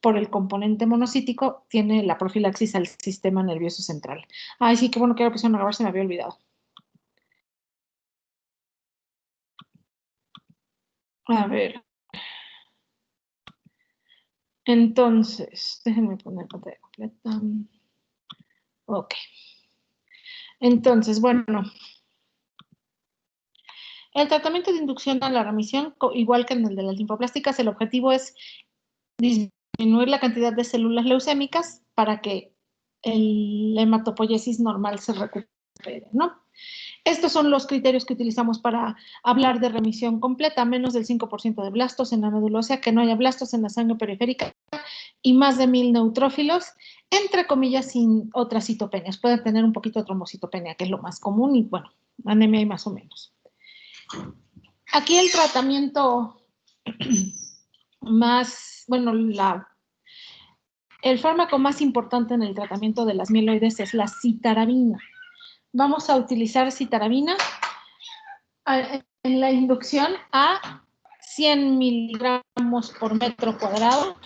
por el componente monocítico, tiene la profilaxis al sistema nervioso central. Ay, sí, qué bueno que lo pusieron a grabar, se me había olvidado. A ver. Entonces, déjenme poner pantalla completa. Ok. Entonces, bueno, el tratamiento de inducción a la remisión, igual que en el de las linfoplásticas, el objetivo es disminuir la cantidad de células leucémicas para que el hematopoiesis normal se recupere, ¿no? Estos son los criterios que utilizamos para hablar de remisión completa: menos del 5% de blastos en la médula ósea, que no haya blastos en la sangre periférica y más de 1000 neutrófilos, entre comillas, sin otras citopenias. Pueden tener un poquito de trombocitopenia, que es lo más común, y bueno, anemia y más o menos. Aquí el tratamiento más, bueno, el fármaco más importante en el tratamiento de las mieloides es la citarabina. Vamos a utilizar citarabina en la inducción a 100 miligramos por metro cuadrado.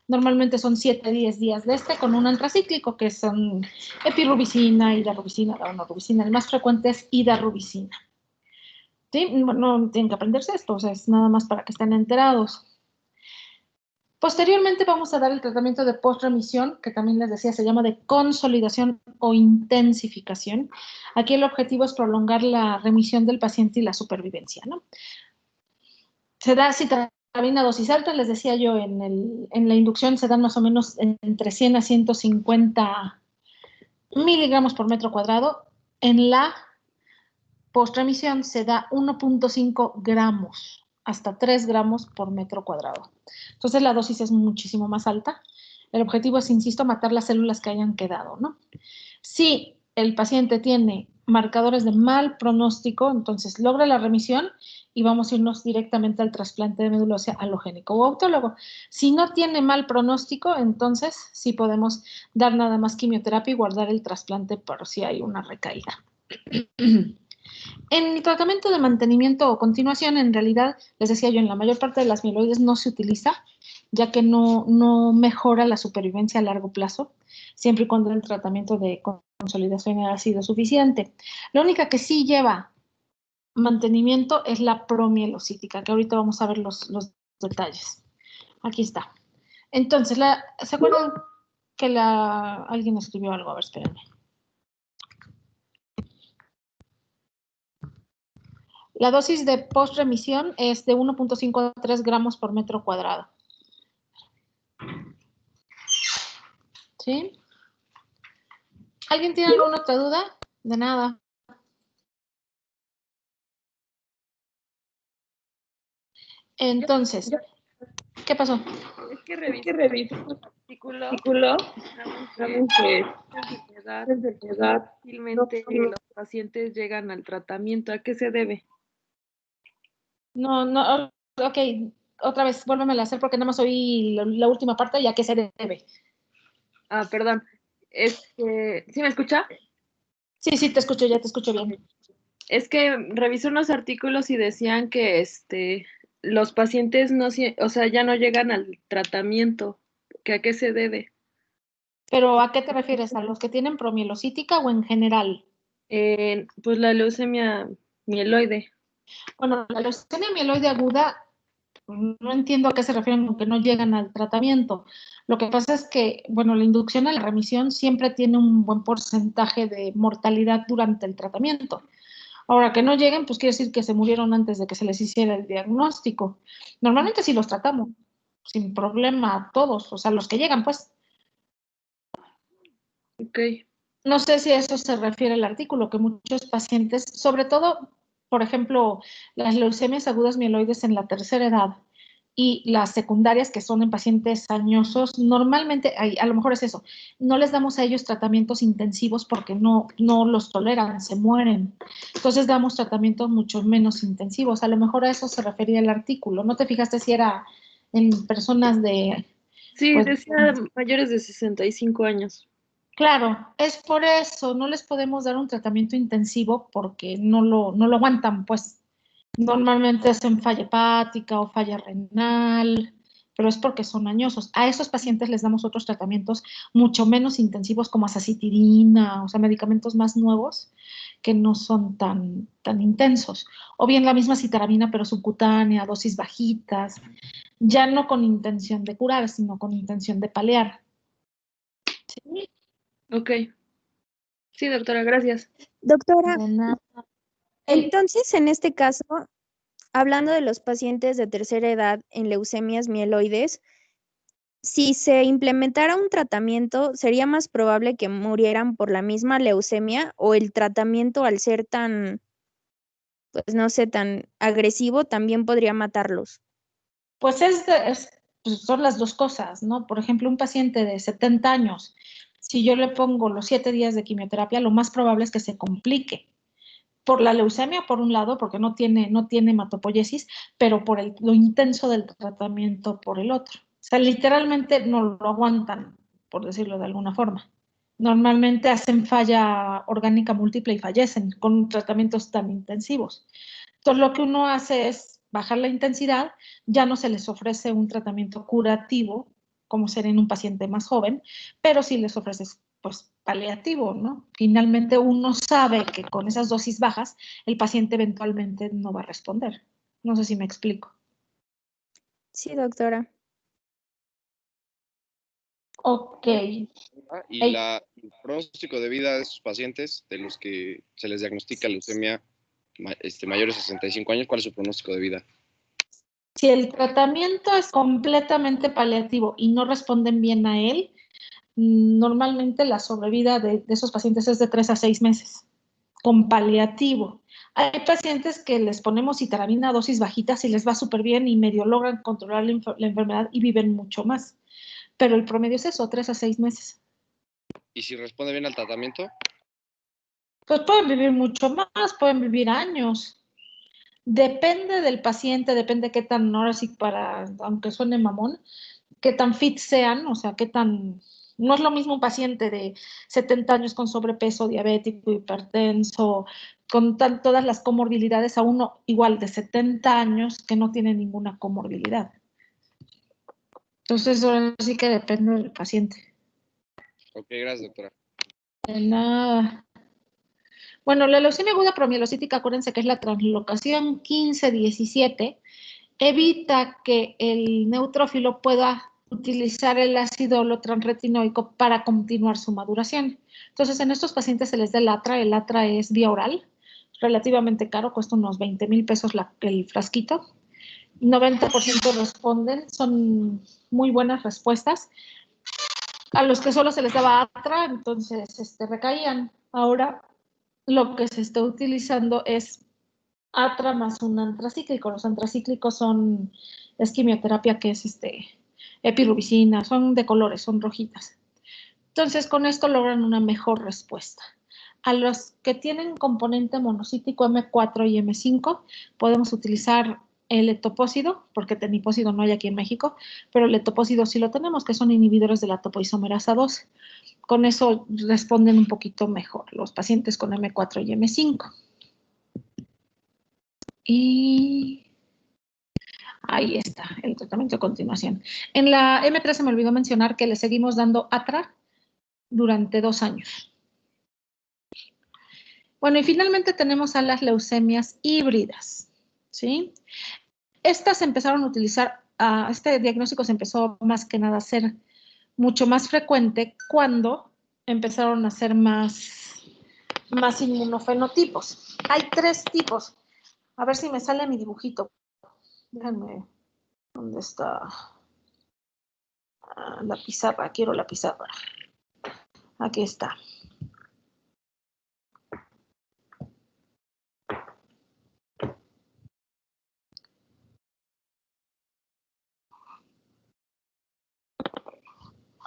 Normalmente son 7-10 días de con un antracíclico, que son epirubicina, hidarubicina, daunorubicina. El más frecuente es hidarubicina. ¿Sí? No tienen que aprenderse esto, o sea, es nada más para que estén enterados. Posteriormente vamos a dar el tratamiento de postremisión, que también les decía, se llama de consolidación o intensificación. Aquí el objetivo es prolongar la remisión del paciente y la supervivencia, ¿no? Se da citarabina dosis alta, les decía yo, en la inducción se dan más o menos entre 100 a 150 miligramos por metro cuadrado. En la postremisión se da 1.5 gramos, hasta 3 gramos por metro cuadrado. Entonces la dosis es muchísimo más alta. El objetivo es, insisto, matar las células que hayan quedado, ¿no? Si el paciente tiene marcadores de mal pronóstico, entonces logra la remisión y vamos a irnos directamente al trasplante de médula ósea halogénico o autólogo. Si no tiene mal pronóstico, entonces sí podemos dar nada más quimioterapia y guardar el trasplante por si hay una recaída. En el tratamiento de mantenimiento o continuación, en realidad, les decía yo, en la mayor parte de las mieloides no se utiliza, ya que no mejora la supervivencia a largo plazo, siempre y cuando el tratamiento de consolidación ha sido suficiente. La única que sí lleva mantenimiento es la promielocítica, que ahorita vamos a ver los detalles. Aquí está. Entonces, ¿se acuerdan que alguien escribió algo? A ver, espérenme. La dosis de postremisión es de 1.5 a 3 gramos por metro cuadrado. ¿Sí? ¿Alguien tiene alguna otra duda? De nada. Entonces, ¿qué pasó? Es que reviso artículo, saben que esta enfermedad fácilmente los pacientes llegan al tratamiento. ¿A qué se debe? No, ok, otra vez, vuélvemela a hacer porque nada más oí la última parte y a qué se debe. Ah, perdón. ¿Sí me escucha? Sí, te escucho, ya te escucho bien. Es que revisé unos artículos y decían que los pacientes o sea, ya no llegan al tratamiento. ¿Que a qué se debe? ¿Pero a qué te refieres? ¿A los que tienen promielocítica o en general? Pues la leucemia mieloide. Bueno, la leucemia mieloide aguda, no entiendo a qué se refieren con que no llegan al tratamiento. Lo que pasa es que, bueno, la inducción a la remisión siempre tiene un buen porcentaje de mortalidad durante el tratamiento. Ahora, que no lleguen, pues quiere decir que se murieron antes de que se les hiciera el diagnóstico. Normalmente sí los tratamos, sin problema, todos, o sea, los que llegan, pues. Ok. No sé si a eso se refiere el artículo, que muchos pacientes, sobre todo, por ejemplo, las leucemias agudas mieloides en la tercera edad y las secundarias, que son en pacientes añosos, normalmente, a lo mejor es eso, no les damos a ellos tratamientos intensivos porque no los toleran, se mueren. Entonces damos tratamientos mucho menos intensivos. A lo mejor a eso se refería el artículo. ¿No te fijaste si era en personas de, Sí, pues, decía mayores de 65 años. claro, es por eso, no les podemos dar un tratamiento intensivo porque no lo aguantan, pues normalmente es en falla hepática o falla renal, pero es porque son añosos. A esos pacientes les damos otros tratamientos mucho menos intensivos como azacitidina, o sea, medicamentos más nuevos que no son tan intensos. O bien la misma citaramina, pero subcutánea, dosis bajitas, ya no con intención de curar, sino con intención de paliar. ¿Sí? Ok. Sí, doctora, gracias. Doctora, De nada. entonces en este caso, hablando de los pacientes de tercera edad en leucemias mieloides, si se implementara un tratamiento, ¿sería más probable que murieran por la misma leucemia o el tratamiento al ser tan, pues no sé, tan agresivo también podría matarlos? Pues pues son las dos cosas, ¿no? Por ejemplo, un paciente de 70 años, si yo le pongo los 7 días de quimioterapia, lo más probable es que se complique. Por la leucemia, por un lado, porque no tiene hematopoiesis, pero por lo intenso del tratamiento por el otro. O sea, literalmente no lo aguantan, por decirlo de alguna forma. Normalmente hacen falla orgánica múltiple y fallecen con tratamientos tan intensivos. Entonces, lo que uno hace es bajar la intensidad, ya no se les ofrece un tratamiento curativo, como sería en un paciente más joven, pero sí les ofreces, pues, paliativo, ¿no? Finalmente, uno sabe que con esas dosis bajas, el paciente eventualmente no va a responder. No sé si me explico. Sí, doctora. Ok. ¿Y Ey. el pronóstico de vida de esos pacientes, de los que se les diagnostica leucemia mayores de 65 años, cuál es su pronóstico de vida? Si el tratamiento es completamente paliativo y no responden bien a él, normalmente la sobrevida de esos pacientes es de 3 a 6 meses, con paliativo. Hay pacientes que les ponemos citaramina a dosis bajitas y les va súper bien y medio logran controlar la enfermedad y viven mucho más. Pero el promedio es eso, 3 a 6 meses. ¿Y si responde bien al tratamiento? Pues pueden vivir mucho más, pueden vivir años. Depende del paciente, depende qué tan, ahora sí aunque suene mamón, qué tan fit sean, o sea, qué tan... No es lo mismo un paciente de 70 años con sobrepeso, diabético, hipertenso, con todas las comorbilidades, a uno igual de 70 años que no tiene ninguna comorbilidad. Entonces, ahora sí que depende del paciente. Ok, gracias, doctora. De nada. Bueno, la leucemia aguda promielocítica, acuérdense que es la translocación 15-17, evita que el neutrófilo pueda utilizar el ácido holotransretinoico para continuar su maduración. Entonces, en estos pacientes se les da el ATRA es vía oral, relativamente caro, cuesta unos 20,000 pesos el frasquito. 90% responden, son muy buenas respuestas. A los que solo se les daba ATRA, entonces recaían. Ahora lo que se está utilizando es ATRA más un antracíclico. Los antracíclicos es quimioterapia que es epirubicina, son de colores, son rojitas. Entonces, con esto logran una mejor respuesta. A los que tienen componente monocítico M4 y M5, podemos utilizar el etopósido, porque tenipósido no hay aquí en México, pero el etopósido sí lo tenemos, que son inhibidores de la topoisomerasa 2. Con eso responden un poquito mejor los pacientes con M4 y M5. Y ahí está, el tratamiento a continuación. En la M3 se me olvidó mencionar que le seguimos dando ATRA durante 2 años. Bueno, y finalmente tenemos a las leucemias híbridas, ¿sí? Estas empezaron a utilizar, este diagnóstico se empezó más que nada a ser mucho más frecuente cuando empezaron a hacer más inmunofenotipos. Hay 3 tipos. A ver si me sale mi dibujito. Déjenme, ¿dónde está? La pizarra, quiero la pizarra. Aquí está.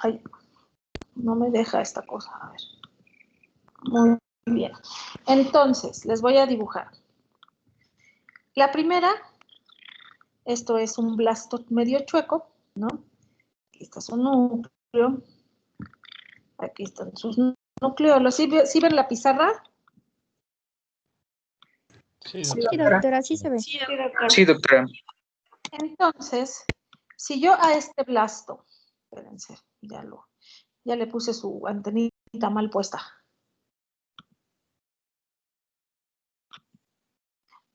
Ay, no me deja esta cosa. A ver. Muy bien. Entonces, les voy a dibujar. La primera, esto es un blasto medio chueco, ¿no? Aquí está su núcleo. Aquí están sus núcleos. ¿Sí ven la pizarra? Sí, doctora, sí se ve. Sí, doctora. Entonces, Si yo a este blasto, espérense, ya le puse su antenita mal puesta.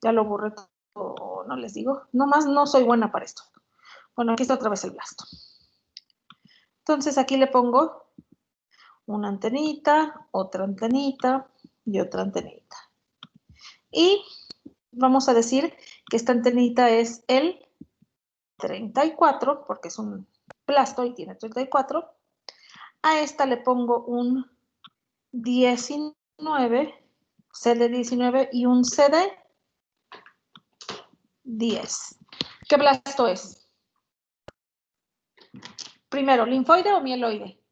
Ya lo borré todo, no les digo. Nomás no soy buena para esto. Bueno, aquí está otra vez el blasto. Entonces aquí le pongo una antenita, otra antenita y otra antenita. Y vamos a decir que esta antenita es el 34, porque es un blasto y tiene 34. A esta le pongo un 19, CD19 y un CD10. ¿Qué blasto es? Primero, ¿linfoide o mieloide?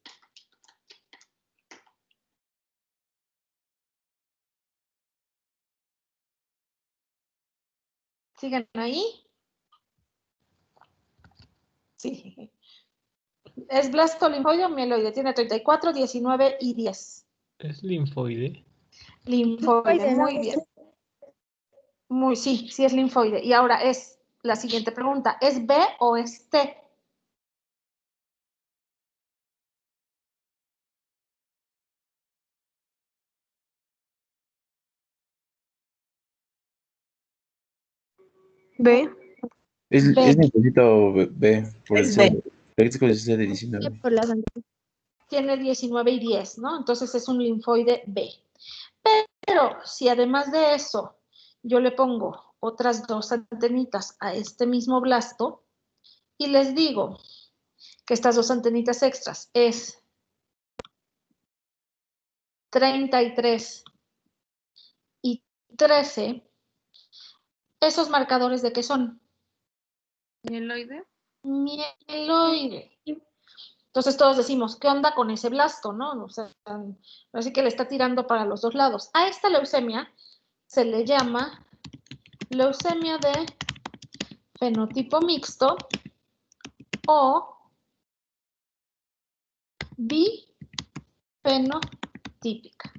¿Siguen ahí? Sí. ¿Es blasto, linfoide o mieloide? Tiene 34, 19 y 10. ¿Es linfoide? Linfoide, muy bien. Sí es linfoide. Y ahora es la siguiente pregunta. ¿Es B o es T? B. Es B. linfocito B, por el Es C, característico del CD19. Por las antenas. Tiene 19 y 10, ¿no? Entonces es un linfoide B. Pero si además de eso yo le pongo otras dos antenitas a este mismo blasto y les digo que estas dos antenitas extras es 33 y 13, ¿esos marcadores de qué son? ¿Mieloide? Mieloide. Entonces todos decimos, ¿qué onda con ese blasto, no? O sea, así que le está tirando para los dos lados. A esta leucemia se le llama leucemia de fenotipo mixto o bifenotípica.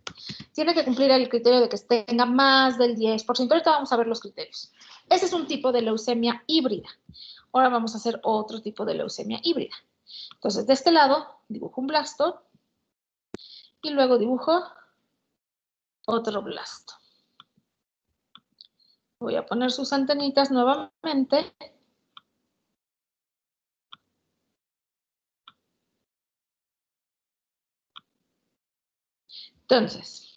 Tiene que cumplir el criterio de que tenga más del 10%. Ahorita vamos a ver los criterios. Ese es un tipo de leucemia híbrida. Ahora vamos a hacer otro tipo de leucemia híbrida. Entonces, de este lado, dibujo un blasto y luego dibujo otro blasto. Voy a poner sus antenitas nuevamente. Entonces,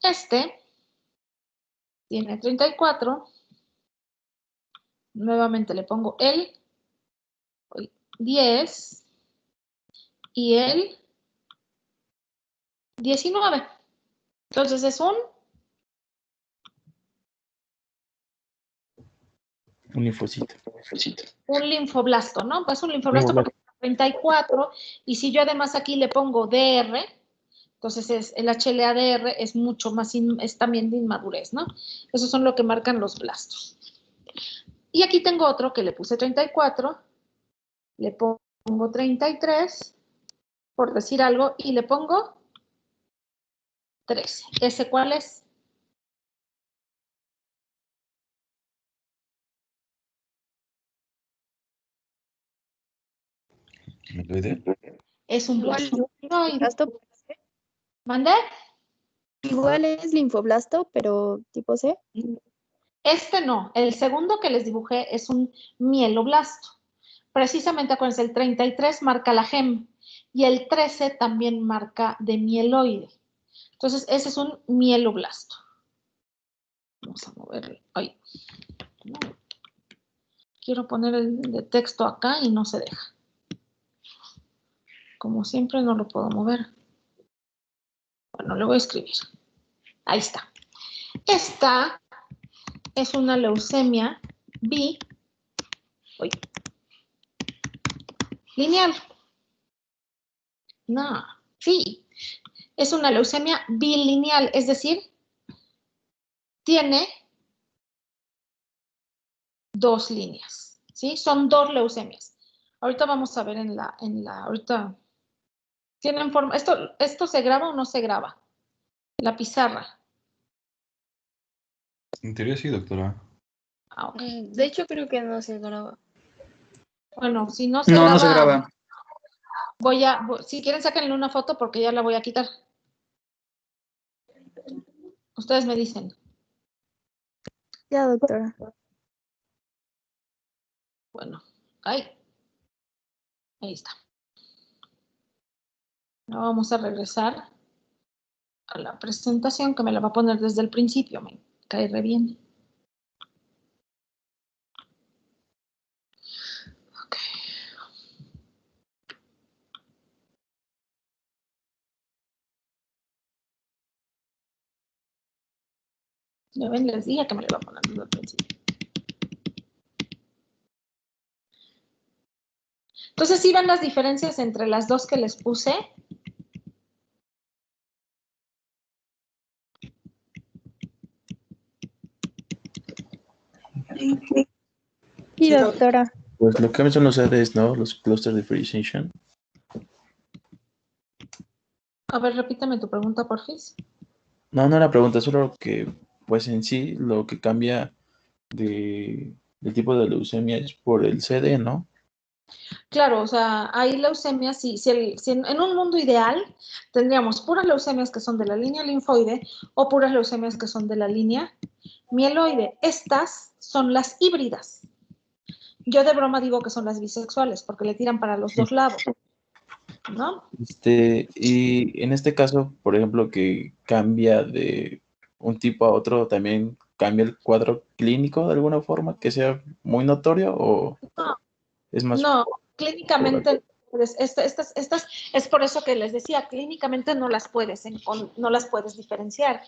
este tiene 34. Nuevamente le pongo el 10 y el 19. Entonces es un linfocito. un linfoblasto, ¿no? Pues un linfoblasto porque tiene 34 y si yo además aquí le pongo DR, entonces el HLA-DR es mucho más, es también de inmadurez, ¿no? Esos son lo que marcan los blastos. Y aquí tengo otro que le puse 34, le pongo 33, por decir algo, y le pongo 13. ¿Ese cuál es? ¿Mieloide? Es un blasto. Blasto. ¿Mandé? Igual es linfoblasto, pero tipo C. Este no. El segundo que les dibujé es un mieloblasto. Precisamente, acuérdense, el 33 marca la gem y el 13 también marca de mieloide. Entonces, ese es un mieloblasto. Vamos a moverlo. Ay, no. Quiero poner el de texto acá y no se deja. Como siempre, no lo puedo mover. Bueno, le voy a escribir. Ahí está. Esta es una leucemia lineal. No, sí. Es una leucemia bilineal, es decir, tiene dos líneas, ¿sí? Son dos leucemias. Ahorita vamos a ver ahorita, tienen forma, ¿esto se graba o no se graba? La pizarra. En teoría sí, doctora. Ah, ok. De hecho, creo que no se graba. Bueno, si no se No, graba, no se graba. si quieren sáquenle una foto porque ya la voy a quitar. Ustedes me dicen. Ya, doctora. Bueno, ahí está. Ahora vamos a regresar a la presentación que me la va a poner desde el principio. Me cae re bien. Ok. Ya ven, les dije que me la iba a poner desde el principio. Entonces, ¿sí ven las diferencias entre las dos que les puse? Sí, doctora. Pues lo que son los CDs, ¿no? Los cluster differentiation. A ver, repítame tu pregunta, porfis. No, no era pregunta, solo que, pues en sí, lo que cambia del tipo de leucemia es por el CD, ¿no? Claro, o sea, hay leucemias, si en un mundo ideal tendríamos puras leucemias que son de la línea linfoide o puras leucemias que son de la línea mieloide. Estas son las híbridas. Yo de broma digo que son las bisexuales porque le tiran para los dos lados, ¿no? Y en este caso, por ejemplo, que cambia de un tipo a otro, también cambia el cuadro clínico de alguna forma, que sea muy notorio o No, es más no, por- clínicamente, pues, estas, es por eso que les decía, clínicamente no las puedes diferenciar,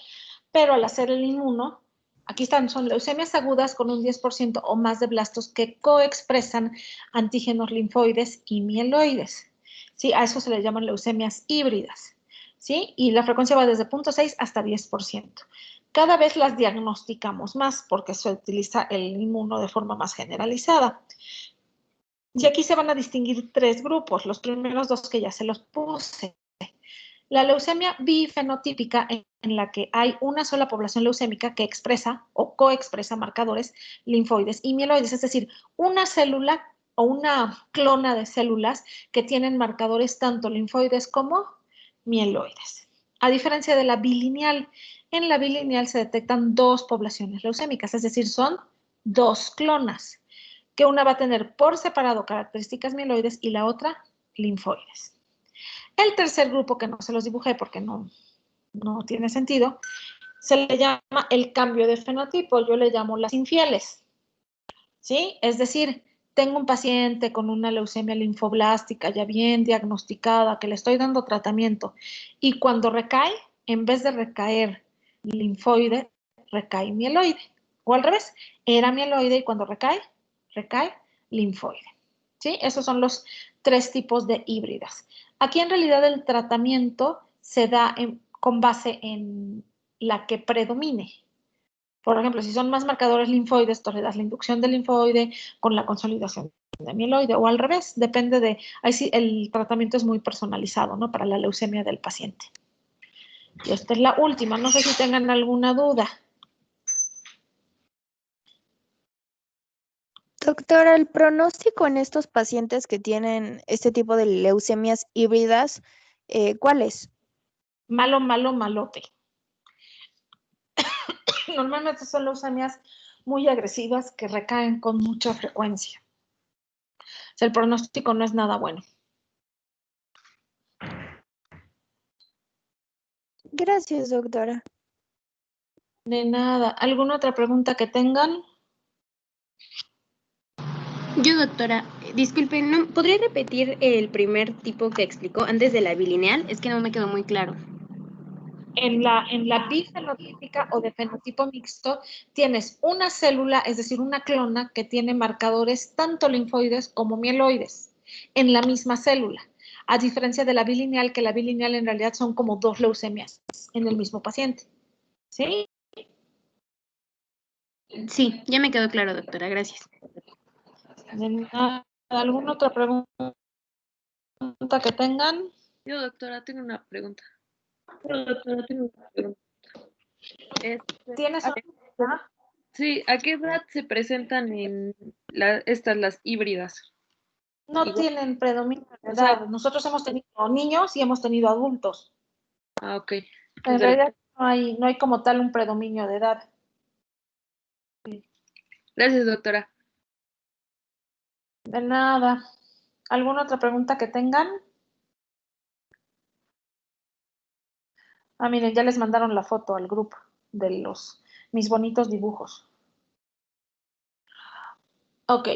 pero al hacer el inmuno, aquí están, son leucemias agudas con un 10% o más de blastos que coexpresan antígenos linfoides y mieloides. ¿Sí? A eso se le llaman leucemias híbridas. ¿Sí? Y la frecuencia va desde 0.6 hasta 10%. Cada vez las diagnosticamos más porque se utiliza el inmuno de forma más generalizada. Y aquí se van a distinguir tres grupos, los primeros dos que ya se los puse. La leucemia bifenotípica, en la que hay una sola población leucémica que expresa o coexpresa marcadores linfoides y mieloides, es decir, una célula o una clona de células que tienen marcadores tanto linfoides como mieloides. A diferencia de la bilineal, en la bilineal se detectan dos poblaciones leucémicas, es decir, son dos clonas, que una va a tener por separado características mieloides y la otra linfoides. El tercer grupo, que no se los dibujé porque no tiene sentido, se le llama el cambio de fenotipo, yo le llamo las infieles, ¿sí? Es decir, tengo un paciente con una leucemia linfoblástica ya bien diagnosticada, que le estoy dando tratamiento, y cuando recae, en vez de recaer linfoide, recae mieloide, o al revés, era mieloide y cuando recae linfoide, ¿sí? Esos son los tres tipos de híbridas. Aquí en realidad el tratamiento se da con base en la que predomine. Por ejemplo, si son más marcadores linfoides, tú le das la inducción del linfoide con la consolidación de mieloide, o al revés, depende de, ahí sí el tratamiento es muy personalizado, ¿no? Para la leucemia del paciente. Y esta es la última, no sé si tengan alguna duda. Doctora, el pronóstico en estos pacientes que tienen este tipo de leucemias híbridas, ¿cuál es? Malo, malo, malote. Normalmente son leucemias muy agresivas que recaen con mucha frecuencia. O sea, el pronóstico no es nada bueno. Gracias, doctora. De nada. ¿Alguna otra pregunta que tengan? Yo, doctora, disculpe, ¿no podría repetir el primer tipo que explicó antes de la bilineal? Es que no me quedó muy claro. En la bifenotípica o de fenotipo mixto tienes una célula, es decir, una clona que tiene marcadores tanto linfoides como mieloides en la misma célula, a diferencia de la bilineal, que la bilineal en realidad son como dos leucemias en el mismo paciente. ¿Sí? Sí, ya me quedó claro, doctora, gracias. De nada. ¿Alguna otra pregunta que tengan? Yo, doctora, tengo una pregunta. ¿Tienes ¿A una? sí, ¿a qué edad se presentan en las híbridas? No Igual. tienen predominio de O sea, edad. Nosotros hemos tenido niños y hemos tenido adultos. ok. En Entonces, realidad no hay como tal un predominio de edad. gracias, doctora. De nada. ¿Alguna otra pregunta que tengan? Ah, miren, ya les mandaron la foto al grupo de mis bonitos dibujos. Ok.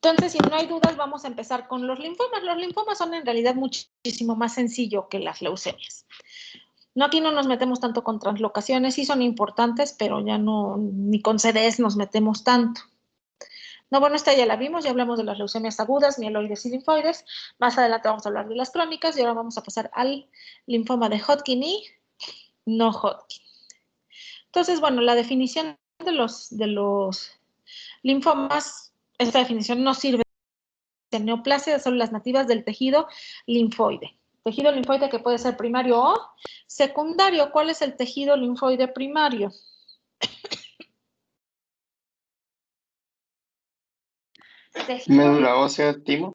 Entonces, si no hay dudas, vamos a empezar con los linfomas. Los linfomas son en realidad muchísimo más sencillo que las leucemias. No, aquí no nos metemos tanto con translocaciones, sí son importantes, pero ya no, ni con CDs nos metemos tanto. No, bueno, esta ya la vimos, ya hablamos de las leucemias agudas, mieloides y linfoides. Más adelante vamos a hablar de las crónicas y ahora vamos a pasar al linfoma de Hodgkin y no Hodgkin. Entonces, bueno, la definición de los linfomas, esta definición no sirve de neoplasia de células nativas del tejido linfoide. Tejido linfoide que puede ser primario o secundario. ¿Cuál es el tejido linfoide primario? Médula ósea, timo.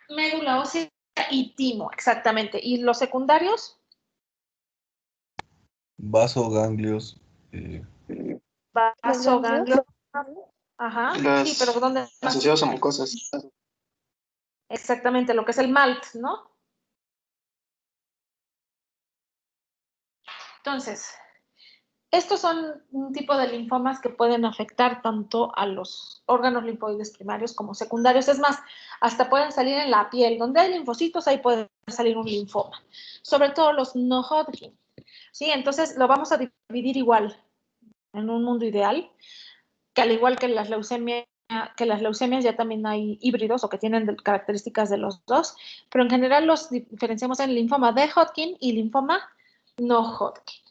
Médula ósea y timo, exactamente. ¿Y los secundarios? Vasoganglios. Vasoganglio. Ajá. Sí, pero ¿dónde más? Asociados a mucosas. Exactamente, lo que es el MALT, ¿no? Entonces, estos son un tipo de linfomas que pueden afectar tanto a los órganos linfoides primarios como secundarios. Es más, hasta pueden salir en la piel. Donde hay linfocitos, ahí puede salir un linfoma. Sobre todo los no Hodgkin. ¿Sí? Entonces, lo vamos a dividir igual en un mundo ideal, que al igual que las leucemias ya también hay híbridos o que tienen características de los dos, pero en general los diferenciamos en linfoma de Hodgkin y linfoma no Hodgkin.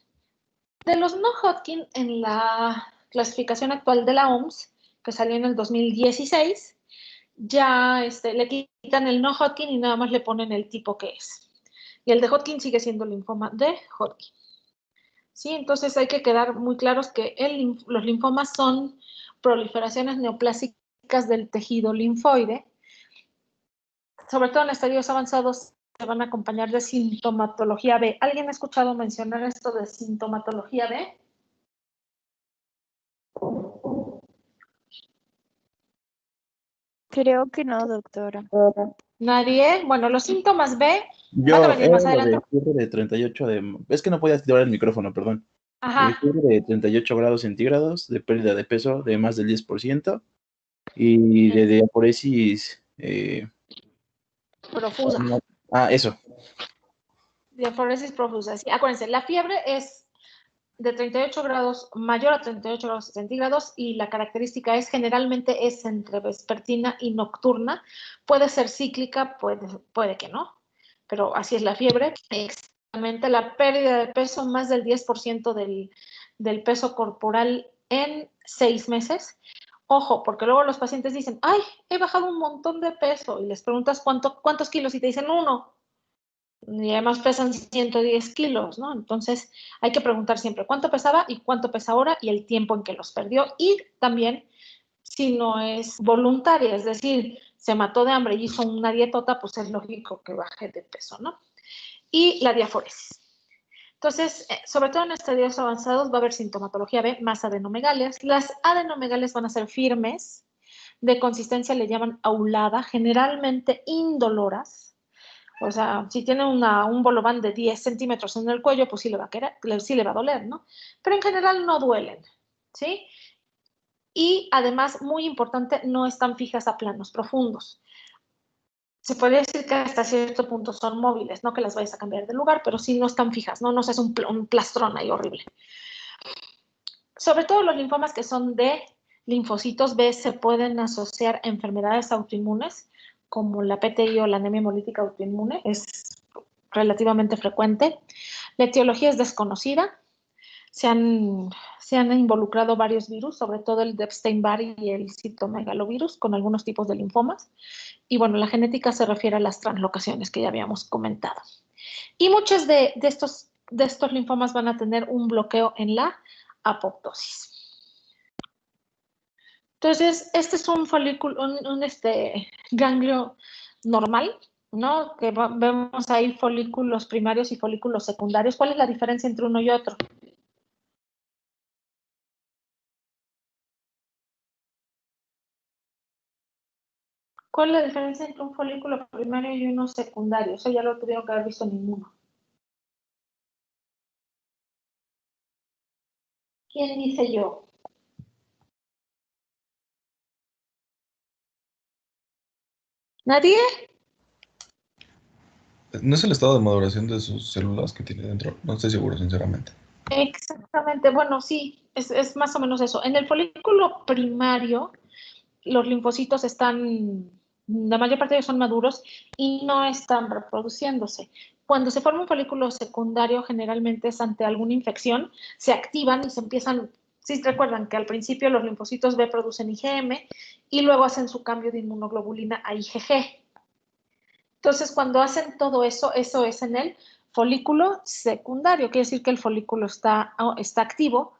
De los no Hodgkin, en la clasificación actual de la OMS, que salió en el 2016, ya le quitan el no Hodgkin y nada más le ponen el tipo que es. Y el de Hodgkin sigue siendo linfoma de Hodgkin. ¿Sí? Entonces hay que quedar muy claros que los linfomas son proliferaciones neoplásicas del tejido linfoide. Sobre todo en estadios avanzados se van a acompañar de sintomatología B. ¿Alguien ha escuchado mencionar esto de sintomatología B? Creo que no, doctora. Nadie. Bueno, los síntomas B van a Yo, venir más lo adelante. de fiebre de 38 de... Es que no podía activar el micrófono, perdón. Ajá. Fiebre de 38 grados centígrados, de pérdida de peso de más del 10% y de diaforesis... Profusa. Eso. Diaforesis profusa. Sí, acuérdense, la fiebre es de 38 grados, mayor a 38 grados centígrados, y la característica es generalmente es entre vespertina y nocturna. Puede ser cíclica, puede que no, pero así es la fiebre. Exactamente, la pérdida de peso, más del 10% del peso corporal en 6 meses. Ojo, porque luego los pacientes dicen, ay, he bajado un montón de peso, y les preguntas cuántos kilos y te dicen 1. Y además pesan 110 kilos, ¿no? Entonces hay que preguntar siempre cuánto pesaba y cuánto pesa ahora y el tiempo en que los perdió. Y también si no es voluntaria, es decir, se mató de hambre y hizo una dietota, pues es lógico que baje de peso, ¿no? Y la diaforesis. Entonces, sobre todo en estadios avanzados va a haber sintomatología B, más adenomegalias. Las adenomegalias van a ser firmes, de consistencia le llaman aulada, generalmente indoloras. O sea, si tiene un bolobán de 10 centímetros en el cuello, pues sí le va a doler, ¿no? Pero en general no duelen, ¿sí? Y además, muy importante, no están fijas a planos profundos. Se puede decir que hasta cierto punto son móviles, no que las vayas a cambiar de lugar, pero sí no están fijas, no es un plastrón ahí horrible. Sobre todo los linfomas que son de linfocitos B se pueden asociar a enfermedades autoinmunes, como la PTI o la anemia hemolítica autoinmune, es relativamente frecuente. La etiología es desconocida. Se han involucrado varios virus, sobre todo el de Epstein-Barr y el citomegalovirus, con algunos tipos de linfomas. Y bueno, la genética se refiere a las translocaciones que ya habíamos comentado. Y muchos de estos linfomas van a tener un bloqueo en la apoptosis. Entonces, este es un folículo, ganglio normal, ¿no? Que vemos ahí folículos primarios y folículos secundarios. ¿Cuál es la diferencia entre uno y otro? ¿Cuál es la diferencia entre un folículo primario y uno secundario? Eso ya lo tuvieron que haber visto ninguno. ¿Quién dice yo? ¿Nadie? No es el estado de maduración de sus células que tiene dentro. No estoy seguro, sinceramente. Exactamente, bueno, sí, es más o menos eso. En el folículo primario, los linfocitos están, la mayor parte de ellos son maduros y no están reproduciéndose. Cuando se forma un folículo secundario, generalmente es ante alguna infección, se activan y se empiezan, sí recuerdan que al principio los linfocitos B producen IgM y luego hacen su cambio de inmunoglobulina a IgG. Entonces, cuando hacen todo eso, eso es en el folículo secundario, quiere decir que el folículo está activo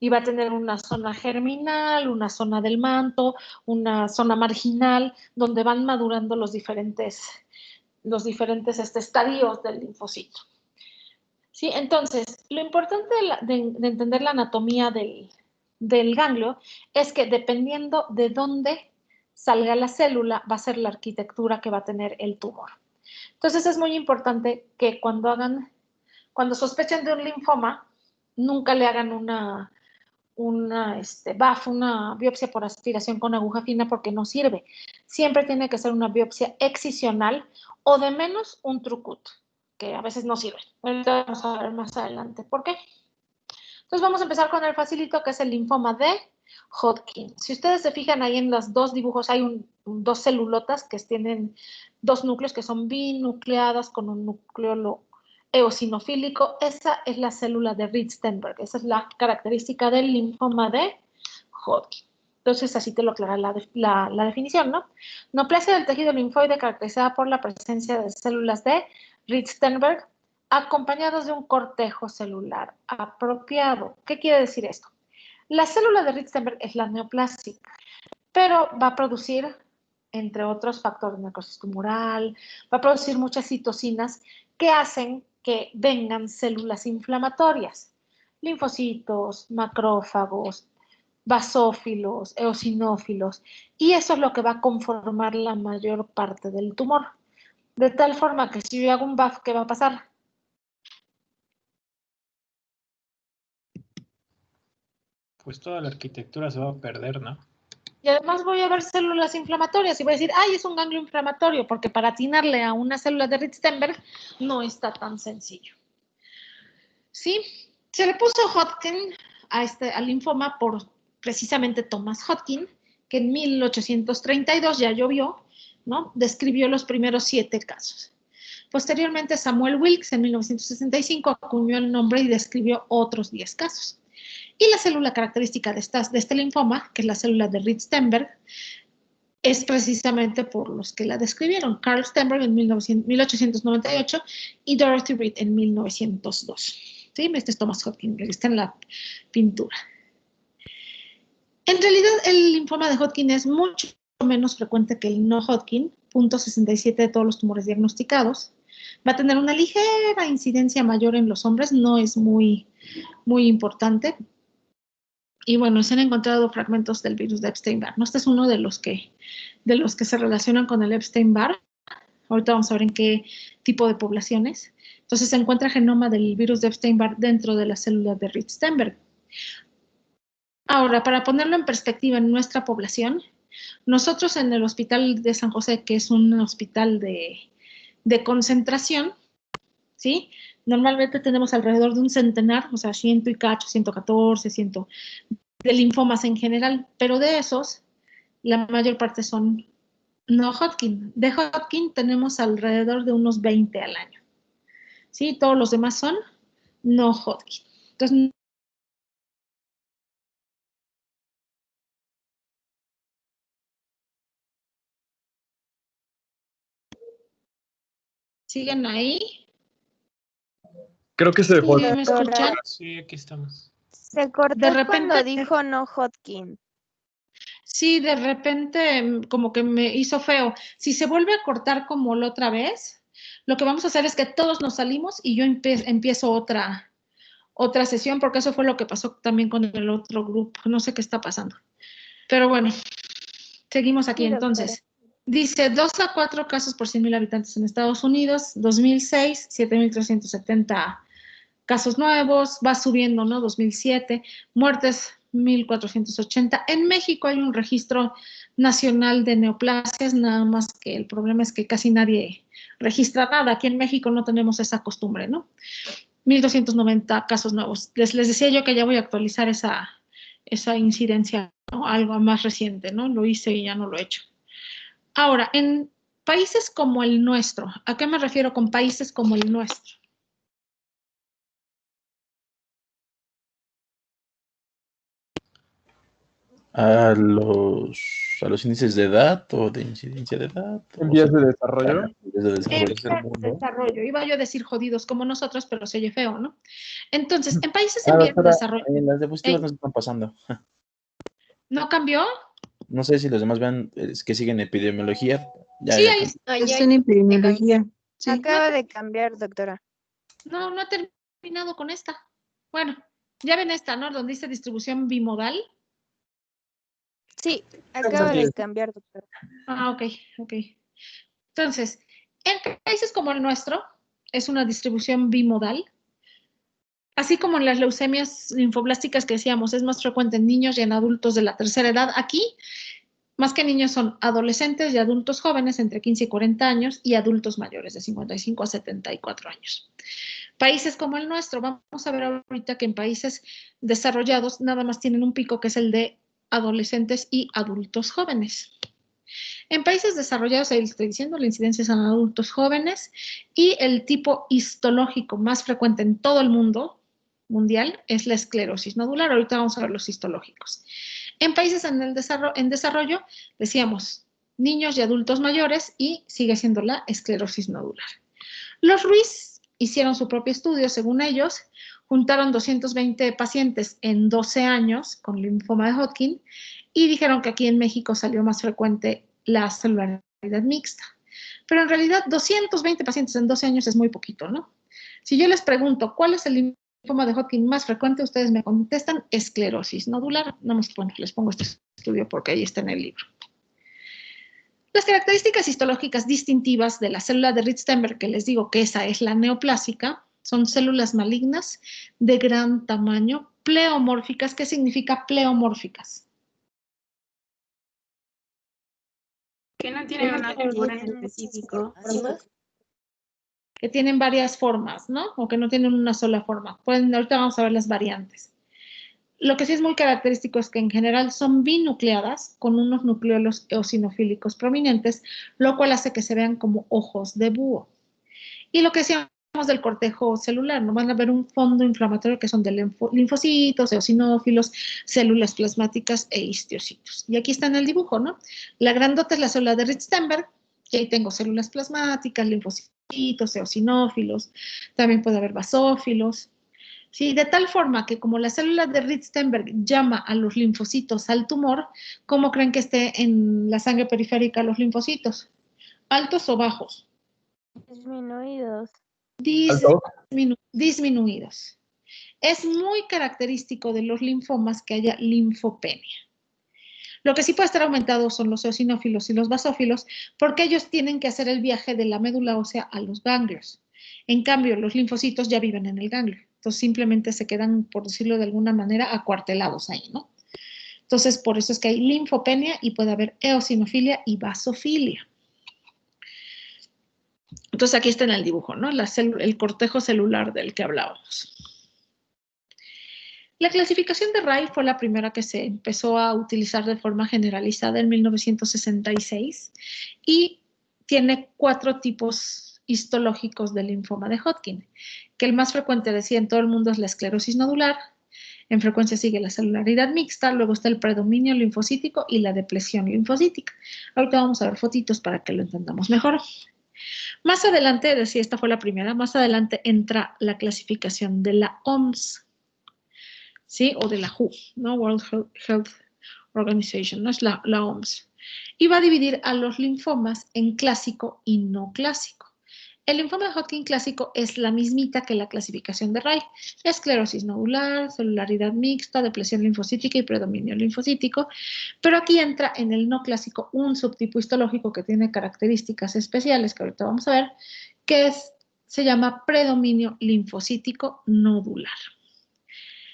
y va a tener una zona germinal, una zona del manto, una zona marginal, donde van madurando los diferentes estadios del linfocito. ¿Sí? Entonces, lo importante de entender la anatomía del ganglio es que dependiendo de dónde salga la célula, va a ser la arquitectura que va a tener el tumor. Entonces, es muy importante que cuando sospechen de un linfoma, nunca le hagan una BAF, una biopsia por aspiración con aguja fina, porque no sirve. Siempre tiene que ser una biopsia excisional o de menos un trucut, que a veces no sirve. Ahorita vamos a ver más adelante por qué. Entonces vamos a empezar con el facilito, que es el linfoma de Hodgkin. Si ustedes se fijan ahí en los dos dibujos, hay dos celulotas que tienen dos núcleos que son binucleadas con un núcleo eosinofílico. Esa es la célula de Ritz-Stenberg. Esa es la característica del linfoma de Hodgkin. Entonces, así te lo aclara la definición, ¿no? Neoplasia del tejido linfoide caracterizada por la presencia de células de Ritz-Stenberg acompañados de un cortejo celular apropiado. ¿Qué quiere decir esto? La célula de Ritz-Stenberg es la neoplásica, pero va a producir, entre otros factores de necrosis tumoral, va a producir muchas citocinas que hacen que vengan células inflamatorias, linfocitos, macrófagos, basófilos, eosinófilos, y eso es lo que va a conformar la mayor parte del tumor. De tal forma que si yo hago un BAF, ¿qué va a pasar? Pues toda la arquitectura se va a perder, ¿no? Y además voy a ver células inflamatorias y voy a decir, ay, es un ganglio inflamatorio, porque para atinarle a una célula de Ritz-Stenberg no está tan sencillo. ¿Sí? Se le puso Hodgkin al linfoma por precisamente Thomas Hodgkin, que en 1832 ya llovió, ¿no? Describió los primeros 7 casos. Posteriormente, Samuel Wilks, en 1965, acuñó el nombre y describió otros 10 casos. Y la célula característica de este linfoma, que es la célula de Ritz-Stenberg, es precisamente por los que la describieron, Carl Stenberg en 1898 y Dorothy Reed en 1902. ¿Sí? Este es Thomas Hodgkin, que está en la pintura. En realidad, el linfoma de Hodgkin es mucho menos frecuente que el no Hodgkin, 0.67 de todos los tumores diagnosticados. Va a tener una ligera incidencia mayor en los hombres, no es muy importante. Y bueno, se han encontrado fragmentos del virus de Epstein-Barr, ¿no? Este es uno de los que se relacionan con el Epstein-Barr. Ahorita vamos a ver en qué tipo de poblaciones. Entonces se encuentra genoma del virus de Epstein-Barr dentro de las células de Ritz-Stenberg. Ahora, para ponerlo en perspectiva en nuestra población, nosotros en el Hospital de San José, que es un hospital de concentración, ¿sí? Normalmente tenemos alrededor de un centenar, o sea, 100 y cacho, 114, 100 de linfomas en general, pero de esos, la mayor parte son no Hodgkin. De Hodgkin tenemos alrededor de unos 20 al año, ¿sí? Todos los demás son no Hodgkin. Entonces, ¿siguen ahí? Creo que se dejó. ¿Sí me escuchan? Sí, aquí estamos. Se cortó De repente, cuando dijo no Hodgkin. Sí, de repente como que me hizo feo. Si se vuelve a cortar como la otra vez, lo que vamos a hacer es que todos nos salimos y yo empiezo otra sesión, porque eso fue lo que pasó también con el otro grupo. No sé qué está pasando. Pero bueno, seguimos aquí Sí, doctora. entonces. Dice 2 a 4 casos por 100,000 habitantes en Estados Unidos, 2006, 7,370 casos nuevos, va subiendo, ¿no? 2007, muertes 1,480. En México hay un registro nacional de neoplasias, nada más que el problema es que casi nadie registra nada. Aquí en México no tenemos esa costumbre, ¿no? 1,290 casos nuevos. Les decía yo que ya voy a actualizar esa incidencia, ¿no? Algo más reciente, ¿no? Lo hice y ya no lo he hecho. Ahora, en países como el nuestro, ¿a qué me refiero con países como el nuestro? A los índices de edad o de incidencia de edad. En vías de desarrollo. Vías de desarrollo del mundo. Desarrollo. Iba yo a decir jodidos como nosotros, pero se oye feo, ¿no? Entonces, en países en vías de desarrollo. Las diapositivas no se están pasando. ¿No cambió? No sé si los demás vean que siguen epidemiología. Ya, sí, ahí está en epidemiología. Sí. Acaba de cambiar, doctora. No ha terminado con esta. Bueno, ya ven esta, ¿no? Donde dice distribución bimodal. Sí, acaba de cambiar, doctora. Ah, ok. Entonces, en países como el nuestro, es una distribución bimodal. Así como en las leucemias linfoblásticas que decíamos, es más frecuente en niños y en adultos de la tercera edad. Aquí, más que niños, son adolescentes y adultos jóvenes entre 15 y 40 años y adultos mayores de 55 a 74 años. Países como el nuestro, vamos a ver ahorita que en países desarrollados nada más tienen un pico que es el de adolescentes y adultos jóvenes. En países desarrollados, ahí estoy diciendo, la incidencia es en adultos jóvenes y el tipo histológico más frecuente en todo el mundo mundial es la esclerosis nodular. Ahorita vamos a ver los histológicos. En países en desarrollo, decíamos, niños y adultos mayores y sigue siendo la esclerosis nodular. Los Ruiz hicieron su propio estudio, según ellos, juntaron 220 pacientes en 12 años con linfoma de Hodgkin y dijeron que aquí en México salió más frecuente la celularidad mixta. Pero en realidad 220 pacientes en 12 años es muy poquito, ¿no? Si yo les pregunto, ¿cuál es el linfoma de Hodgkin más frecuente? Ustedes me contestan esclerosis nodular. Nada más, bueno, les pongo este estudio porque ahí está en el libro. Las características histológicas distintivas de la célula de Ritz-Stenberg, que les digo que esa es la neoplásica, son células malignas de gran tamaño, pleomórficas. ¿Qué significa pleomórficas? Que no tienen una figura en específico. Que tienen varias formas, ¿no? O que no tienen una sola forma. Ahorita vamos a ver las variantes. Lo que sí es muy característico es que en general son binucleadas con unos nucleolos eosinofílicos prominentes, lo cual hace que se vean como ojos de búho. Y lo que decíamos del cortejo celular, ¿no? Van a ver un fondo inflamatorio que son de linfocitos, eosinófilos, células plasmáticas e histiocitos. Y aquí está en el dibujo, ¿no? La grandota es la célula de Ritz-Stenberg, y ahí tengo células plasmáticas, linfocitos, eosinófilos, también puede haber basófilos. Sí, de tal forma que como la célula de Ritz-Stenberg llama a los linfocitos al tumor, ¿cómo creen que esté en la sangre periférica los linfocitos? ¿Altos o bajos? Disminuidos. Disminuidos. Es muy característico de los linfomas que haya linfopenia. Lo que sí puede estar aumentado son los eosinófilos y los basófilos, porque ellos tienen que hacer el viaje de la médula ósea a los ganglios. En cambio, los linfocitos ya viven en el ganglio. Entonces, simplemente se quedan, por decirlo de alguna manera, acuartelados ahí, ¿no? Entonces, por eso es que hay linfopenia y puede haber eosinofilia y basofilia. Entonces, aquí está en el dibujo, ¿no? El cortejo celular del que hablábamos. La clasificación de Ray fue la primera que se empezó a utilizar de forma generalizada en 1966 y tiene 4 tipos histológicos de linfoma de Hodgkin, que el más frecuente, decía, en todo el mundo es la esclerosis nodular, en frecuencia sigue la celularidad mixta, luego está el predominio linfocítico y la depresión linfocítica. Ahorita vamos a ver fotitos para que lo entendamos mejor. Más adelante, decía, esta fue la primera, más adelante entra la clasificación de la OMS, ¿sí? O de la WHO, ¿no? World Health Organization, ¿no? Es la OMS. Y va a dividir a los linfomas en clásico y no clásico. El linfoma de Hodgkin clásico es la mismita que la clasificación de Ray. Esclerosis nodular, celularidad mixta, depresión linfocítica y predominio linfocítico. Pero aquí entra en el no clásico un subtipo histológico que tiene características especiales que ahorita vamos a ver, que se llama predominio linfocítico nodular.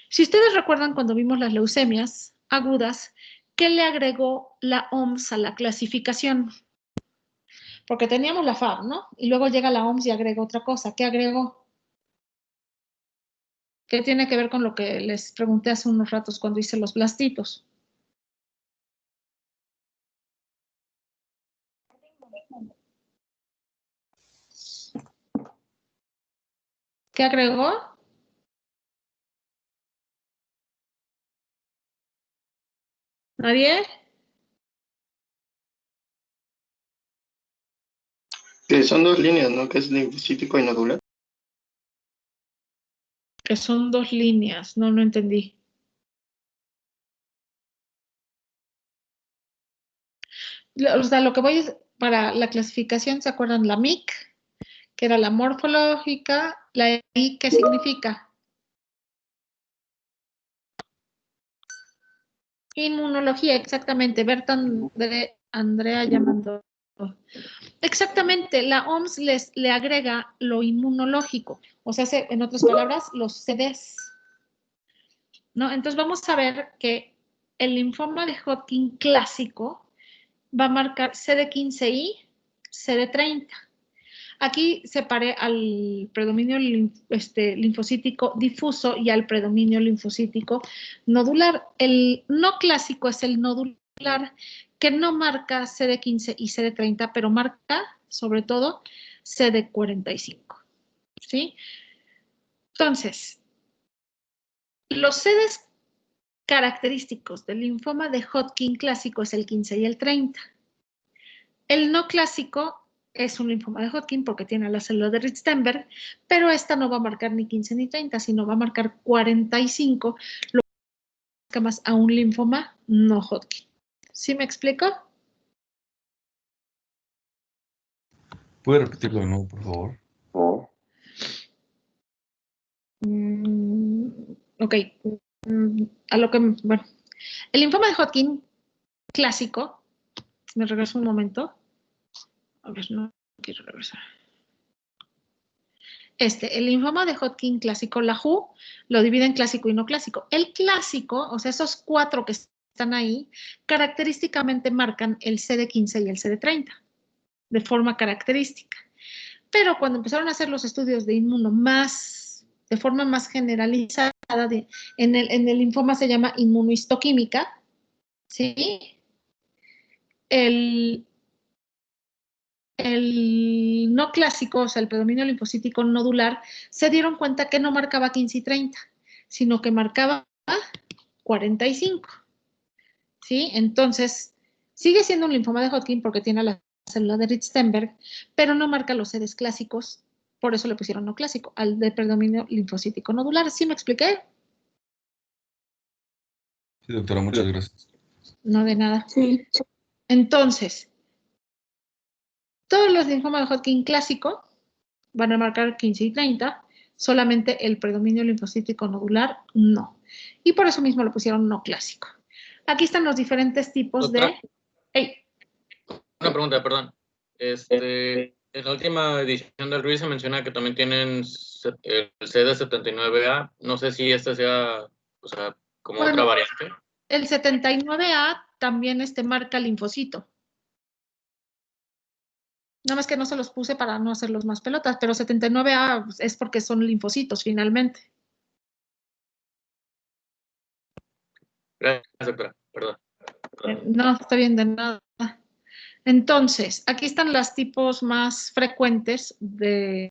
Si ustedes recuerdan cuando vimos las leucemias agudas, ¿qué le agregó la OMS a la clasificación? Porque teníamos la FAB, ¿no? Y luego llega la OMS y agrega otra cosa. ¿Qué agregó? ¿Qué tiene que ver con lo que les pregunté hace unos ratos cuando hice los blastitos? ¿Qué agregó? ¿Nadie? Que son dos líneas, ¿no? Que es linfocítico y nodular. Que son dos líneas. No entendí. O sea, lo que voy es, para la clasificación, ¿se acuerdan? La MIC, que era la morfológica, la I, ¿qué significa? Inmunología, exactamente. Berta Andrea llamando. Exactamente, la OMS le agrega lo inmunológico, o sea, en otras palabras, los CDs. ¿No? Entonces vamos a ver que el linfoma de Hodgkin clásico va a marcar CD15I, CD30. Aquí separé al predominio linfocítico difuso y al predominio linfocítico nodular. El no clásico es el nodular, que no marca CD15 y CD30, pero marca, sobre todo, CD45. ¿Sí? Entonces, los CDs característicos del linfoma de Hodgkin clásico es el 15 y el 30. El no clásico es un linfoma de Hodgkin porque tiene la célula de Ritztenberg, pero esta no va a marcar ni 15 ni 30, sino va a marcar 45, lo que más a un linfoma no Hodgkin. ¿Sí me explico? ¿Puede repetirlo de nuevo, por favor? Ok. A lo que, bueno. El linfoma de Hodgkin clásico, me regreso un momento. A ver, no quiero regresar. El linfoma de Hodgkin clásico, la WHO, lo divide en clásico y no clásico. El clásico, o sea, esos 4 que están ahí, característicamente marcan el CD15 y el CD30, de forma característica. Pero cuando empezaron a hacer los estudios de inmuno de forma más generalizada, en el linfoma se llama inmunohistoquímica, ¿sí? El no clásico, o sea, el predominio linfocítico nodular, se dieron cuenta que no marcaba 15 y 30, sino que marcaba 45. ¿Sí? Entonces, sigue siendo un linfoma de Hodgkin porque tiene la célula de Ritztenberg, pero no marca los sedes clásicos, por eso le pusieron no clásico, al de predominio linfocítico nodular. ¿Sí me expliqué? Sí, doctora, muchas gracias. No, de nada. Sí. Entonces, todos los linfomas de Hodgkin clásico van a marcar 15 y 30, solamente el predominio linfocítico nodular no. Y por eso mismo lo pusieron no clásico. Aquí están los diferentes tipos Doctora, de... Hey. Una pregunta, perdón. En la última edición del RUI se menciona que también tienen el CD79A. No sé si esta sea, o sea, como otra variante. El 79A también marca linfocito. Nada más que no se los puse para no hacerlos más pelotas, pero 79A es porque son linfocitos finalmente. Gracias, doctora. Perdón. No, está bien, de nada. Entonces, aquí están los tipos más frecuentes de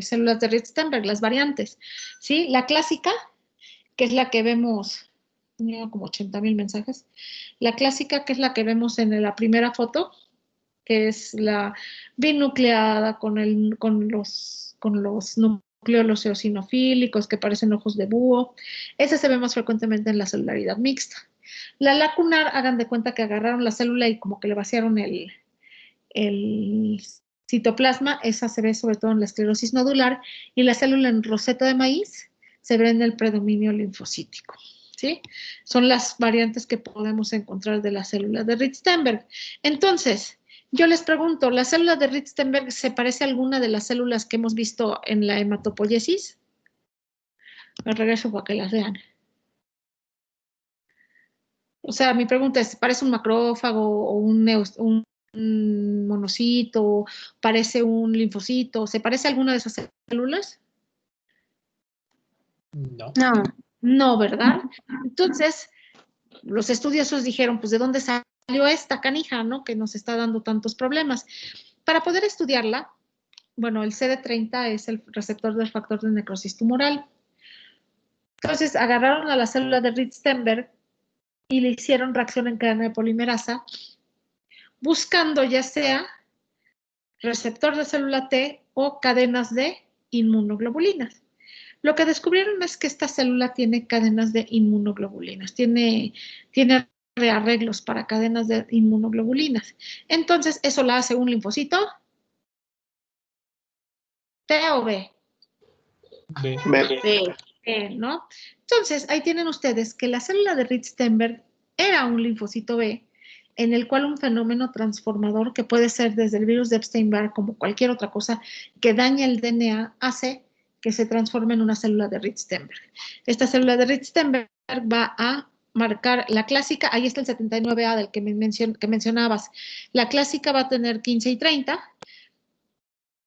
células de Ritztenberg, las variantes. ¿Sí? La clásica, que es la que vemos, tenía como 80,000 mensajes. La clásica, que es la que vemos en la primera foto, que es la binucleada con los núcleos eosinofílicos que parecen ojos de búho. Esa se ve más frecuentemente en la celularidad mixta. La lacunar, hagan de cuenta que agarraron la célula y como que le vaciaron el citoplasma, esa se ve sobre todo en la esclerosis nodular, y la célula en roseta de maíz se ve en el predominio linfocítico. ¿Sí? Son las variantes que podemos encontrar de la célula de Ritztenberg. Entonces, yo les pregunto, ¿la célula de Ritztenberg se parece a alguna de las células que hemos visto en la hematopoiesis? Me regreso para que las vean. O sea, mi pregunta es, ¿parece un macrófago o un monocito? ¿Parece un linfocito? ¿Se parece a alguna de esas células? No. No. No, ¿verdad? Entonces, los estudiosos dijeron, pues, ¿de dónde salió esta canija, no? Que nos está dando tantos problemas. Para poder estudiarla, bueno, el CD30 es el receptor del factor de necrosis tumoral. Entonces, agarraron a la célula de Ritztenberg y le hicieron reacción en cadena de polimerasa, buscando ya sea receptor de célula T o cadenas de inmunoglobulinas. Lo que descubrieron es que esta célula tiene cadenas de inmunoglobulinas, tiene rearreglos para cadenas de inmunoglobulinas. Entonces, ¿eso la hace un linfocito? ¿T o B? B. B, ¿no? Entonces, ahí tienen ustedes que la célula de Ritztenberg era un linfocito B, en el cual un fenómeno transformador, que puede ser desde el virus de Epstein-Barr como cualquier otra cosa que daña el DNA, hace que se transforme en una célula de Ritztenberg. Esta célula de Ritztenberg va a marcar la clásica, ahí está el 79A del que mencionabas. La clásica va a tener 15 y 30.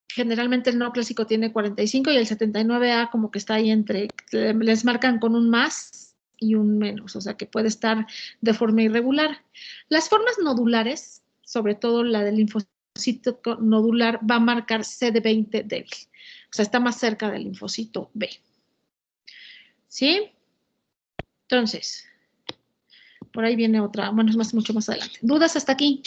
Generalmente el no clásico tiene 45 y el 79A como que está ahí entre, les marcan con un más y un menos, o sea que puede estar de forma irregular. Las formas nodulares, sobre todo la del linfocito nodular, va a marcar CD20 débil, o sea, está más cerca del linfocito B. ¿Sí? Entonces, por ahí viene otra, bueno, es mucho más adelante. ¿Dudas hasta aquí?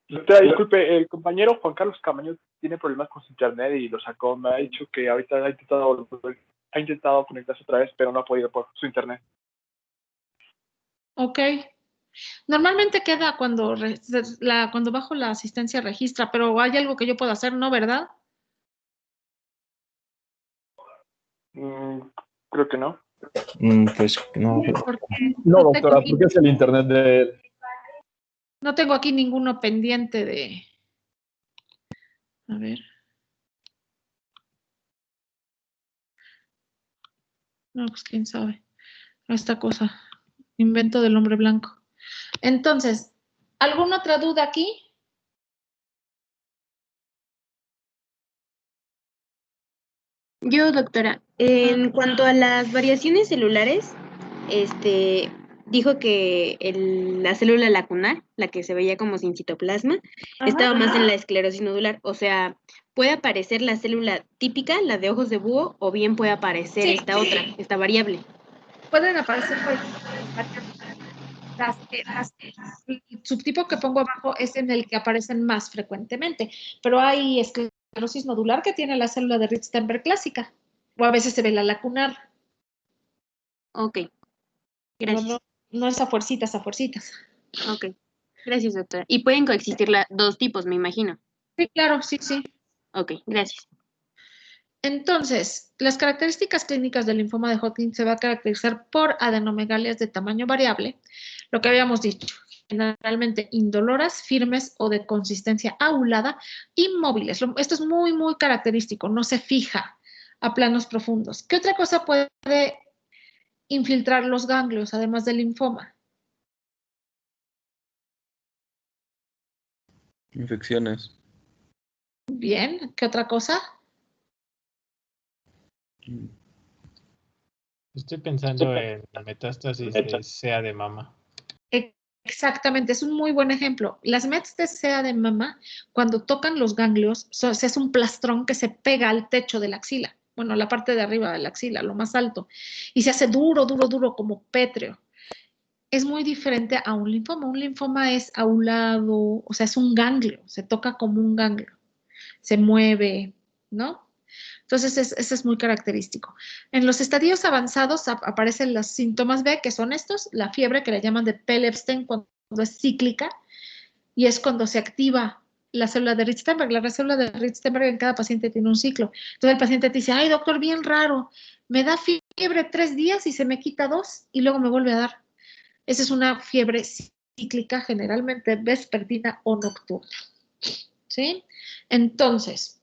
Doctora, disculpe, el compañero Juan Carlos Camaño tiene problemas con su internet y lo sacó. Me ha dicho que ahorita ha intentado conectarse otra vez, pero no ha podido por su internet. Ok. Normalmente queda cuando bajo la asistencia registra, pero hay algo que yo puedo hacer, ¿no? ¿Verdad? Creo que no. Pues no. No, doctora, porque es el internet de él. No tengo aquí ninguno pendiente de... A ver. No, pues quién sabe. Esta cosa. Invento del hombre blanco. Entonces, ¿alguna otra duda aquí? Yo, doctora, en cuanto a las variaciones celulares, dijo que la célula lacunar, la que se veía como sin citoplasma, estaba más en la esclerosis nodular. O sea, puede aparecer la célula típica, la de ojos de búho, o bien puede aparecer esta variable. Pueden aparecer el subtipo que pongo abajo es en el que aparecen más frecuentemente, pero hay esclerosis nodular que tiene la célula de Ritztenberg clásica, o a veces se ve la lacunar. Ok, gracias. No es a fuercitas, a fuercitas. Ok, gracias, doctora. Y pueden coexistir dos tipos, me imagino. Sí, claro, sí, sí. Ok, gracias. Entonces, las características clínicas del linfoma de Hodgkin se va a caracterizar por adenomegalias de tamaño variable, lo que habíamos dicho, generalmente indoloras, firmes o de consistencia ahulada, inmóviles. Esto es muy, muy característico, no se fija a planos profundos. ¿Qué otra cosa puede infiltrar los ganglios, además del linfoma? Infecciones. Bien, ¿qué otra cosa? Estoy pensando en la metástasis de CA de mama. Exactamente, es un muy buen ejemplo. Las METs de CA de mama, cuando tocan los ganglios, se hace un plastrón que se pega al techo de la axila, bueno, la parte de arriba de la axila, lo más alto, y se hace duro, duro, duro, como pétreo. Es muy diferente a un linfoma. Un linfoma es ahulado, o sea, es un ganglio, se toca como un ganglio, se mueve, ¿no? Entonces, ese es muy característico. En los estadios avanzados aparecen los síntomas B, que son estos, la fiebre que le llaman de Pell-Epstein cuando es cíclica, y es cuando se activa la célula de Rich-Steinberg. La célula de Rich-Steinberg en cada paciente tiene un ciclo. Entonces el paciente te dice, ay doctor, bien raro, me da fiebre 3 días y se me quita 2 y luego me vuelve a dar. Esa es una fiebre cíclica, generalmente vespertina o nocturna. ¿Sí? Entonces,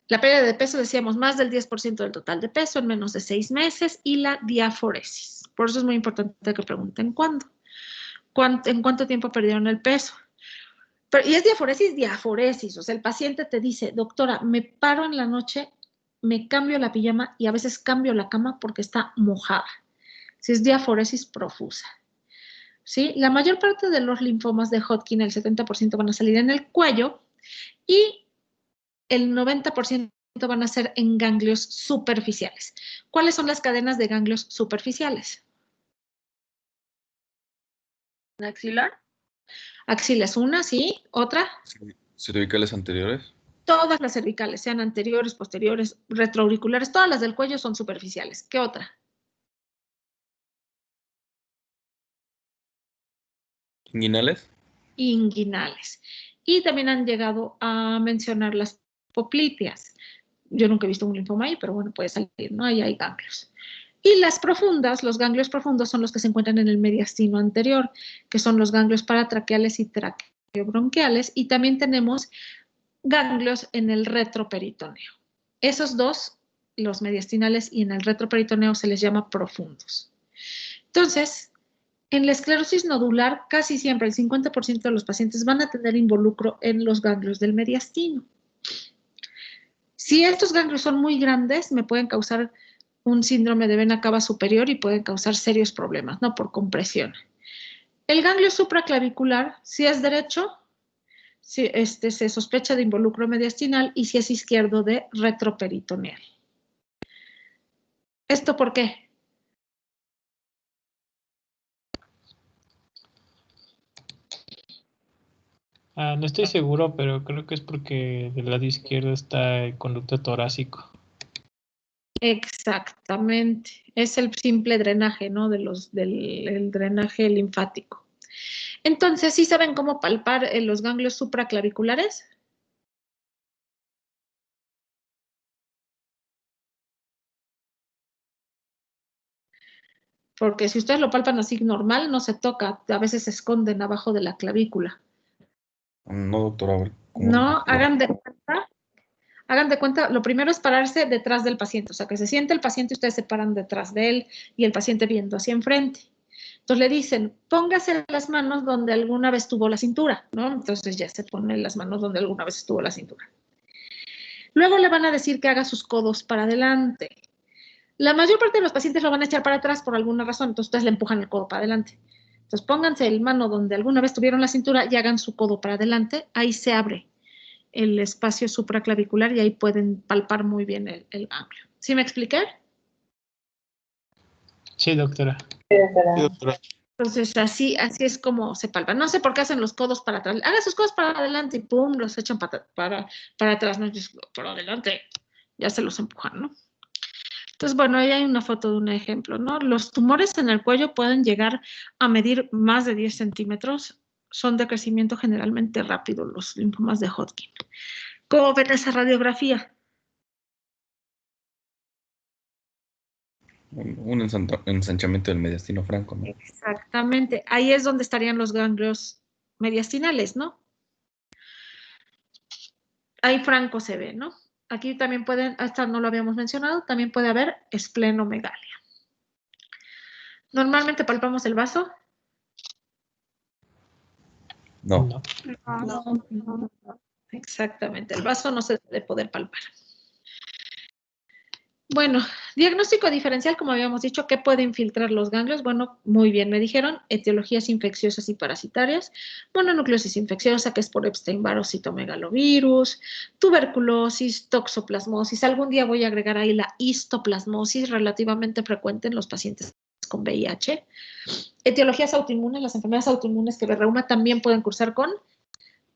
la pérdida de peso, decíamos, más del 10% del total de peso en menos de 6 meses y la diaforesis. Por eso es muy importante que pregunten cuándo. ¿En cuánto tiempo perdieron el peso? Y es diaforesis. O sea, el paciente te dice, doctora, me paro en la noche, me cambio la pijama y a veces cambio la cama porque está mojada. Si es diaforesis profusa. ¿Sí? La mayor parte de los linfomas de Hodgkin, el 70% van a salir en el cuello y el 90% van a ser en ganglios superficiales. ¿Cuáles son las cadenas de ganglios superficiales? ¿Axilar? Axila es una, ¿sí? ¿Otra? ¿Cervicales anteriores? Todas las cervicales, sean anteriores, posteriores, retroauriculares, todas las del cuello son superficiales. ¿Qué otra? ¿Inguinales? Inguinales. Y también han llegado a mencionar las popliteas. Yo nunca he visto un linfoma ahí, pero bueno, puede salir, ¿no? Ahí hay ganglios. Y las profundas, los ganglios profundos son los que se encuentran en el mediastino anterior, que son los ganglios paratraqueales y traqueobronquiales, y también tenemos ganglios en el retroperitoneo. Esos dos, los mediastinales y en el retroperitoneo, se les llama profundos. Entonces, en la esclerosis nodular, casi siempre el 50% de los pacientes van a tener involucro en los ganglios del mediastino. Si estos ganglios son muy grandes, me pueden causar un síndrome de vena cava superior y pueden causar serios problemas, ¿no? Por compresión. El ganglio supraclavicular, si es derecho, se sospecha de involucro mediastinal y si es izquierdo de retroperitoneal. ¿Esto por qué? No estoy seguro, pero creo que es porque del lado izquierdo está el conducto torácico. Exactamente. Es el simple drenaje, ¿no? Del drenaje linfático. Entonces, ¿sí saben cómo palpar los ganglios supraclaviculares? Porque si ustedes lo palpan así normal, no se toca, a veces se esconden abajo de la clavícula. No, doctora. No, hagan de cuenta, lo primero es pararse detrás del paciente, o sea, que se siente el paciente y ustedes se paran detrás de él y el paciente viendo hacia enfrente. Entonces le dicen, póngase las manos donde alguna vez tuvo la cintura, ¿no? Entonces ya se ponen las manos donde alguna vez estuvo la cintura. Luego le van a decir que haga sus codos para adelante. La mayor parte de los pacientes lo van a echar para atrás por alguna razón, entonces ustedes le empujan el codo para adelante. Entonces pónganse el mano donde alguna vez tuvieron la cintura y hagan su codo para adelante, ahí se abre el espacio supraclavicular y ahí pueden palpar muy bien el ganglio. ¿Sí me expliqué? Sí, doctora. Entonces, así es como se palpa. No sé por qué hacen los codos para atrás. Hagan sus codos para adelante y pum, los echan para atrás. No, para adelante, ya se los empujan, ¿no? Entonces, bueno, ahí hay una foto de un ejemplo, ¿no? Los tumores en el cuello pueden llegar a medir más de 10 centímetros. Son de crecimiento generalmente rápido, los linfomas de Hodgkin. ¿Cómo ven esa radiografía? Un ensanchamiento del mediastino franco, ¿no? Exactamente. Ahí es donde estarían los ganglios mediastinales, ¿no? Ahí franco se ve, ¿no? Aquí también pueden, hasta no lo habíamos mencionado, también puede haber esplenomegalia. Normalmente palpamos el vaso. No. No. Exactamente, el vaso no se debe poder palpar. Bueno, diagnóstico diferencial, como habíamos dicho, ¿qué puede infiltrar los ganglios? Bueno, muy bien, me dijeron, etiologías infecciosas y parasitarias, mononucleosis infecciosa, que es por Epstein-Barr o citomegalovirus, tuberculosis, toxoplasmosis. Algún día voy a agregar ahí la histoplasmosis, relativamente frecuente en los pacientes con VIH. Etiologías autoinmunes, las enfermedades autoinmunes que de reuma también pueden cursar con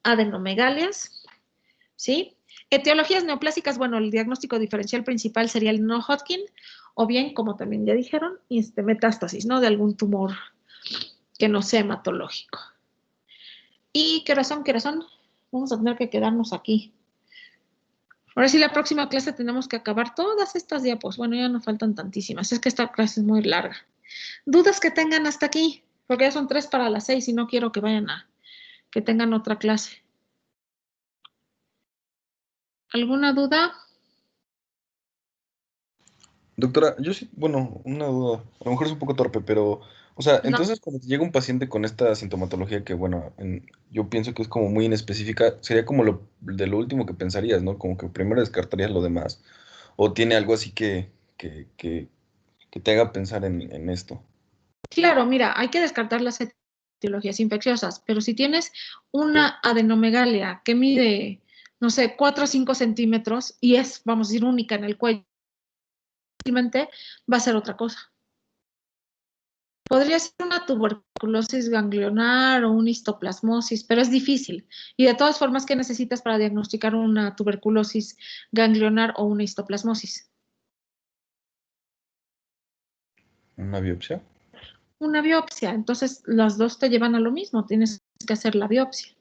adenomegalias, ¿sí? Etiologías neoplásicas, bueno, el diagnóstico diferencial principal sería el no-Hodgkin, o bien, como también ya dijeron, metástasis, ¿no? De algún tumor que no sea hematológico. ¿Y qué razón? Vamos a tener que quedarnos aquí. Ahora sí, la próxima clase tenemos que acabar todas estas diapos. Bueno, ya nos faltan tantísimas. Es que esta clase es muy larga. ¿Dudas que tengan hasta aquí? Porque ya son 3 para las 6 y no quiero que vayan que tengan otra clase. ¿Alguna duda? Doctora, yo sí, bueno, una duda, a lo mejor es un poco torpe, pero, o sea, No. entonces cuando te llega un paciente con esta sintomatología que, bueno, yo pienso que es como muy inespecífica, sería como de lo último que pensarías, ¿no? Como que primero descartarías lo demás, o tiene algo así que te haga pensar en esto. Claro, mira, hay que descartar las etiologías infecciosas, pero si tienes una adenomegalia que mide, no sé, 4 o 5 centímetros y es, vamos a decir, única en el cuello, simplemente va a ser otra cosa. Podría ser una tuberculosis ganglionar o una histoplasmosis, pero es difícil. Y de todas formas, ¿qué necesitas para diagnosticar una tuberculosis ganglionar o una histoplasmosis? ¿Una biopsia? Una biopsia. Entonces, las dos te llevan a lo mismo. Tienes que hacer la biopsia.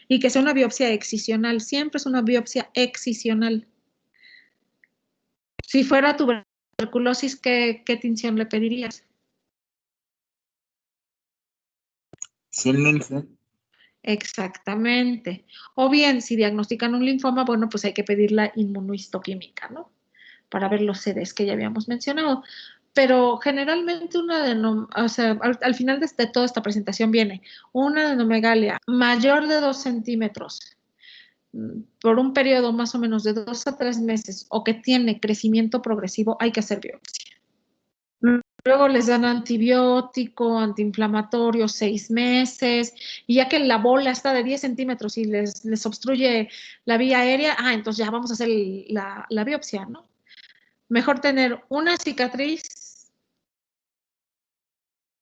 Y que sea una biopsia excisional. Siempre es una biopsia excisional. Si fuera tuberculosis, ¿qué tinción le pedirías? Exactamente. O bien, si diagnostican un linfoma, bueno, pues hay que pedir la inmunohistoquímica, ¿no? Para ver los CDs que ya habíamos mencionado. Pero generalmente o sea, al final de toda esta presentación viene una adenomegalia mayor de 2 centímetros por un periodo más o menos de 2 a 3 meses o que tiene crecimiento progresivo, hay que hacer biopsia. Luego les dan antibiótico, antiinflamatorio 6 meses, y ya que la bola está de 10 centímetros y les obstruye la vía aérea, entonces ya vamos a hacer la biopsia, ¿no? Mejor tener una cicatriz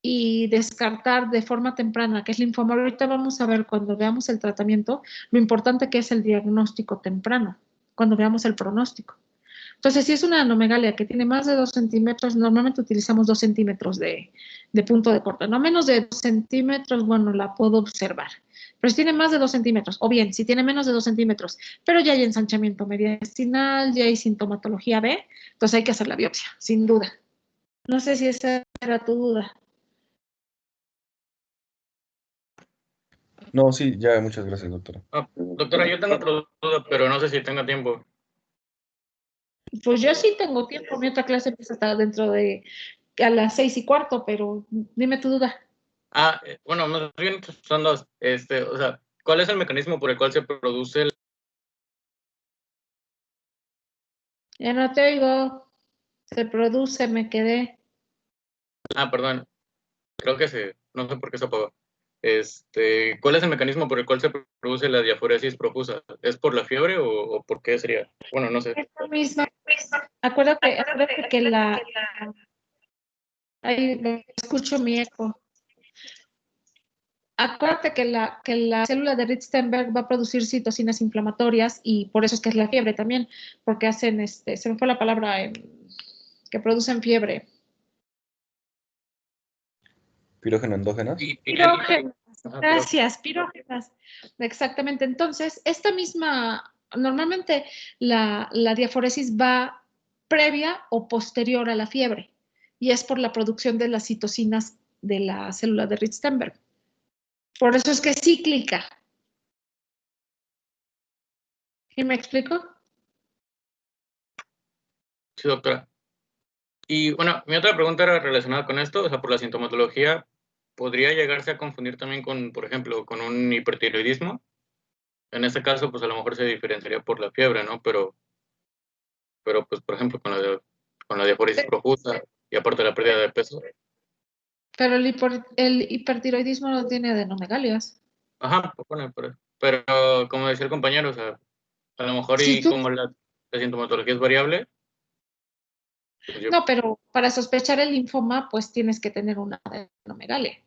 y descartar de forma temprana, que es linfoma. Ahorita vamos a ver cuando veamos el tratamiento, lo importante que es el diagnóstico temprano, cuando veamos el pronóstico. Entonces, si es una anomegalia que tiene más de 2 centímetros, normalmente utilizamos 2 centímetros de punto de corte. No menos de 2 centímetros, bueno, la puedo observar. Pero si tiene más de 2 centímetros, o bien, si tiene menos de 2 centímetros, pero ya hay ensanchamiento mediastinal, ya hay sintomatología B, entonces hay que hacer la biopsia, sin duda. No sé si esa era tu duda. No, sí, ya, muchas gracias, doctora. Doctora, yo tengo otra duda, pero no sé si tenga tiempo. Pues yo sí tengo tiempo, mi otra clase empieza hasta dentro de a las 6:15, pero dime tu duda. Bueno, más bien son dos. O sea, ¿cuál es el mecanismo por el cual se produce el... Ya no te oigo. Se produce, me quedé. Perdón. Creo que no sé por qué se apagó. ¿Cuál es el mecanismo por el cual se produce la diaforesis profusa? ¿Es por la fiebre o por qué sería? Bueno, no sé. Es lo mismo. Acuérdate que Ahí escucho mi eco. Acuérdate que la célula de Ritzenberg va a producir citocinas inflamatorias y por eso es que es la fiebre también, porque hacen, se me fue la palabra, que producen fiebre. ¿Pirógeno endógenas? Pirógenas. Gracias, pirógenas. Exactamente. Entonces, esta misma, normalmente la diaforesis va previa o posterior a la fiebre y es por la producción de las citocinas de la célula de Ritzenberg. Por eso es que es cíclica. ¿Sí me explico? Sí, doctora. Y bueno, mi otra pregunta era relacionada con esto, o sea, por la sintomatología, ¿podría llegarse a confundir también con, por ejemplo, con un hipertiroidismo? En este caso, pues a lo mejor se diferenciaría por la fiebre, ¿no? Pero pues, por ejemplo, con la diaforesis profusa y aparte la pérdida de peso. Pero el hipertiroidismo no tiene adenomegalias. Ajá, bueno, pero como decía el compañero, o sea, a lo mejor como la sintomatología es variable. Pues No, pero para sospechar el linfoma, pues tienes que tener una adenomegalia.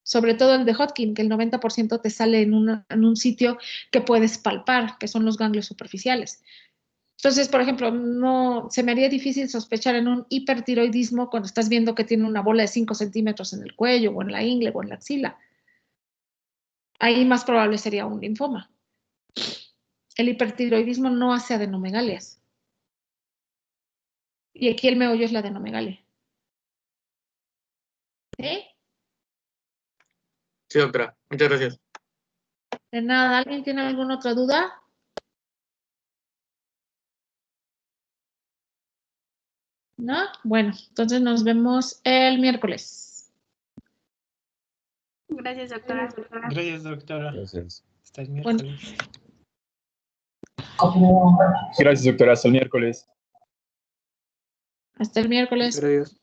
Sobre todo el de Hodgkin, que el 90% te sale en un sitio que puedes palpar, que son los ganglios superficiales. Entonces, por ejemplo, no se me haría difícil sospechar en un hipertiroidismo cuando estás viendo que tiene una bola de 5 centímetros en el cuello, o en la ingle, o en la axila. Ahí más probable sería un linfoma. El hipertiroidismo no hace adenomegalias. Y aquí el meollo es la adenomegalia. ¿Sí? Sí, doctora. Muchas gracias. De nada. ¿Alguien tiene alguna otra duda? ¿No? Bueno, entonces nos vemos el miércoles. Gracias, doctora. Gracias, doctora. Gracias. Hasta el miércoles. Gracias, doctora. Hasta el miércoles. Hasta el miércoles. Gracias.